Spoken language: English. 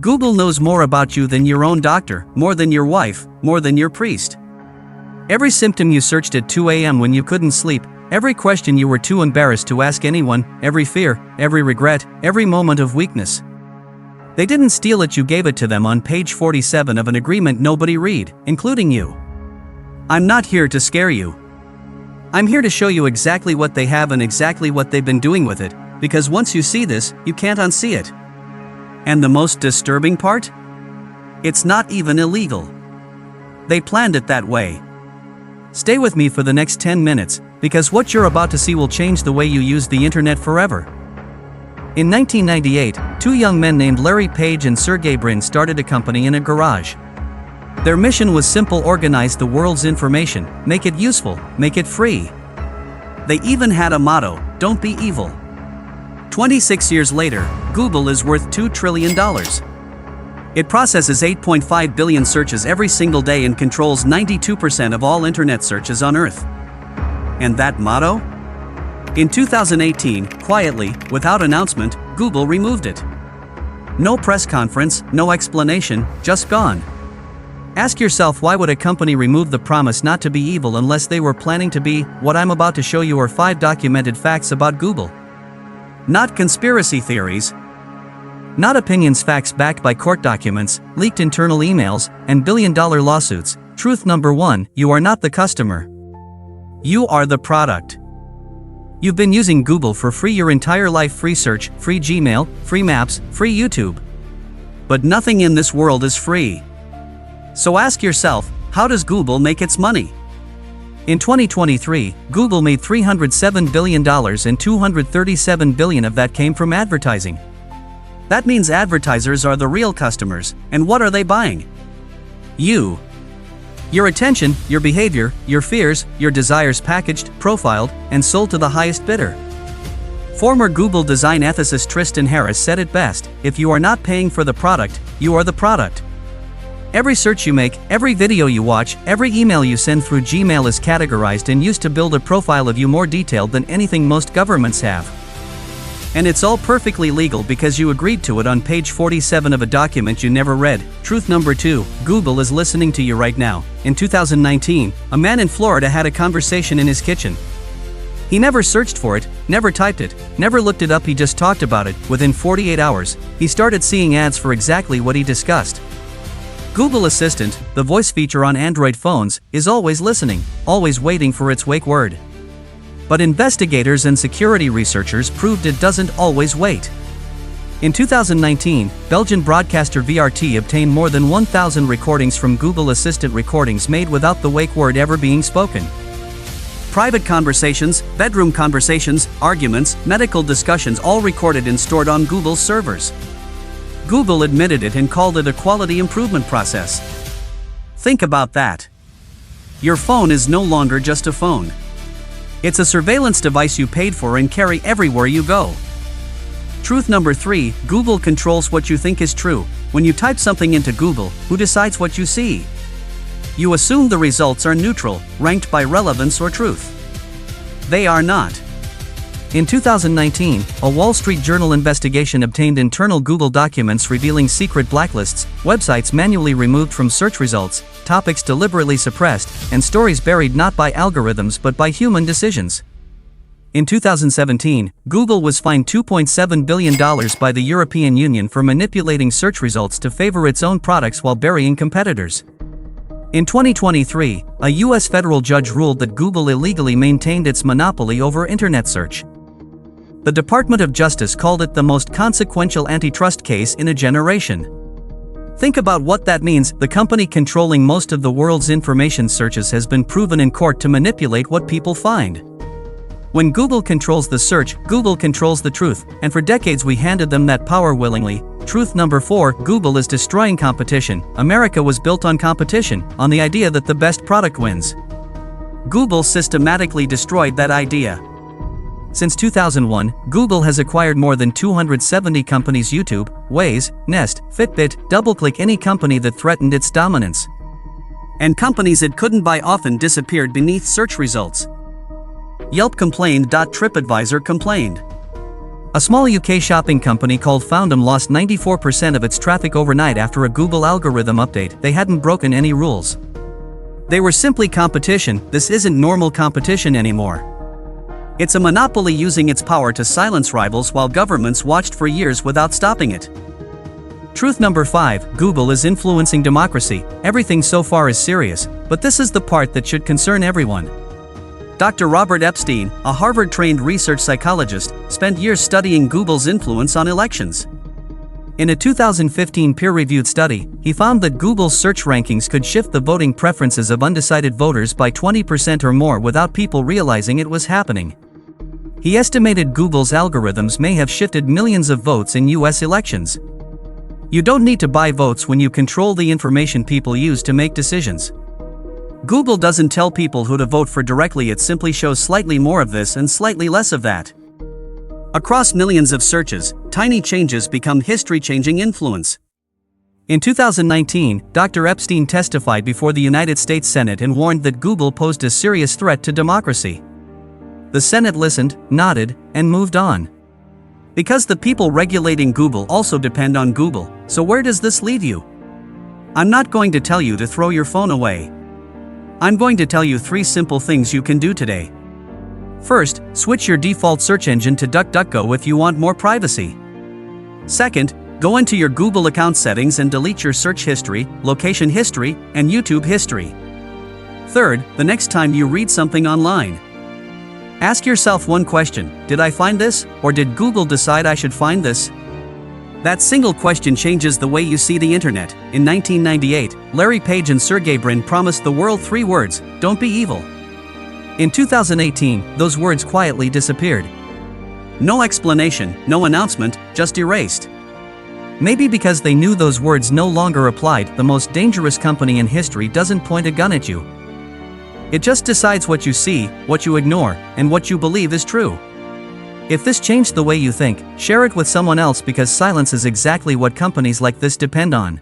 Google knows more about you than your own doctor, more than your wife, more than your priest. Every symptom you searched at 2 a.m. when you couldn't sleep, every question you were too embarrassed to ask anyone, every fear, every regret, every moment of weakness. They didn't steal it, you gave it to them on page 47 of an agreement nobody read, including you. I'm not here to scare you. I'm here to show you exactly what they have and exactly what they've been doing with it, because once you see this, you can't unsee it. And the most disturbing part? It's not even illegal. They planned it that way. Stay with me for the next 10 minutes, because what you're about to see will change the way you use the internet forever. In 1998, two young men named Larry Page and Sergey Brin started a company in a garage. Their mission was simple: organize the world's information, make it useful, make it free. They even had a motto: don't be evil. 26 years later, Google is worth $2 trillion. It processes 8.5 billion searches every single day and controls 92% of all internet searches on Earth. And that motto? In 2018, quietly, without announcement, Google removed it. No press conference, no explanation, just gone. Ask yourself, why would a company remove the promise not to be evil unless they were planning to be? What I'm about to show you are 5 documented facts about Google. Not conspiracy theories. Not opinions, facts backed by court documents, leaked internal emails, and billion-dollar lawsuits. Truth number 1, you are not the customer. You are the product. You've been using Google for free your entire life: free search, free Gmail, free Maps, free YouTube. But nothing in this world is free. So ask yourself, how does Google make its money? In 2023, Google made $307 billion and $237 billion of that came from advertising. That means advertisers are the real customers, and what are they buying? You. Your attention, your behavior, your fears, your desires packaged, profiled, and sold to the highest bidder. Former Google design ethicist Tristan Harris said it best: if you are not paying for the product, you are the product. Every search you make, every video you watch, every email you send through Gmail is categorized and used to build a profile of you more detailed than anything most governments have. And it's all perfectly legal because you agreed to it on page 47 of a document you never read. Truth number 2, Google is listening to you right now. In 2019, a man in Florida had a conversation in his kitchen. He never searched for it, never typed it, never looked it up, he just talked about it. Within 48 hours, he started seeing ads for exactly what he discussed. Google Assistant, the voice feature on Android phones, is always listening, always waiting for its wake word. But investigators and security researchers proved it doesn't always wait. In 2019, Belgian broadcaster VRT obtained more than 1,000 recordings from Google Assistant, recordings made without the wake word ever being spoken. Private conversations, bedroom conversations, arguments, medical discussions, all recorded and stored on Google's servers. Google admitted it and called it a quality improvement process. Think about that. Your phone is no longer just a phone. It's a surveillance device you paid for and carry everywhere you go. Truth number 3, Google controls what you think is true. When you type something into Google, who decides what you see? You assume the results are neutral, ranked by relevance or truth. They are not. In 2019, a Wall Street Journal investigation obtained internal Google documents revealing secret blacklists, websites manually removed from search results, topics deliberately suppressed, and stories buried not by algorithms but by human decisions. In 2017, Google was fined $2.7 billion by the European Union for manipulating search results to favor its own products while burying competitors. In 2023, a U.S. federal judge ruled that Google illegally maintained its monopoly over internet search. The Department of Justice called it the most consequential antitrust case in a generation. Think about what that means. The company controlling most of the world's information searches has been proven in court to manipulate what people find. When Google controls the search, Google controls the truth, and for decades we handed them that power willingly. Truth number 4, Google is destroying competition. America was built on competition, on the idea that the best product wins. Google systematically destroyed that idea. Since 2001, Google has acquired more than 270 companies: YouTube, Waze, Nest, Fitbit, DoubleClick, any company that threatened its dominance. And companies it couldn't buy often disappeared beneath search results. Yelp complained. TripAdvisor complained. A small UK shopping company called Foundum lost 94% of its traffic overnight after a Google algorithm update. They hadn't broken any rules. They were simply competition. This isn't normal competition anymore. It's a monopoly using its power to silence rivals while governments watched for years without stopping it. Truth number 5, Google is influencing democracy. Everything so far is serious, but this is the part that should concern everyone. Dr. Robert Epstein, a Harvard-trained research psychologist, spent years studying Google's influence on elections. In a 2015 peer-reviewed study, he found that Google's search rankings could shift the voting preferences of undecided voters by 20% or more without people realizing it was happening. He estimated Google's algorithms may have shifted millions of votes in US elections. You don't need to buy votes when you control the information people use to make decisions. Google doesn't tell people who to vote for directly, it simply shows slightly more of this and slightly less of that. Across millions of searches, tiny changes become history-changing influence. In 2019, Dr. Epstein testified before the United States Senate and warned that Google posed a serious threat to democracy. The Senate listened, nodded, and moved on. Because the people regulating Google also depend on Google, so where does this leave you? I'm not going to tell you to throw your phone away. I'm going to tell you 3 simple things you can do today. First, switch your default search engine to DuckDuckGo if you want more privacy. Second, go into your Google account settings and delete your search history, location history, and YouTube history. Third, the next time you read something online, ask yourself one question: did I find this, or did Google decide I should find this? That single question changes the way you see the internet. In 1998, Larry Page and Sergey Brin promised the world 3 words: don't be evil. In 2018, those words quietly disappeared. No explanation, no announcement, just erased. Maybe because they knew those words no longer applied. The most dangerous company in history doesn't point a gun at you. It just decides what you see, what you ignore, and what you believe is true. If this changed the way you think, share it with someone else, because silence is exactly what companies like this depend on.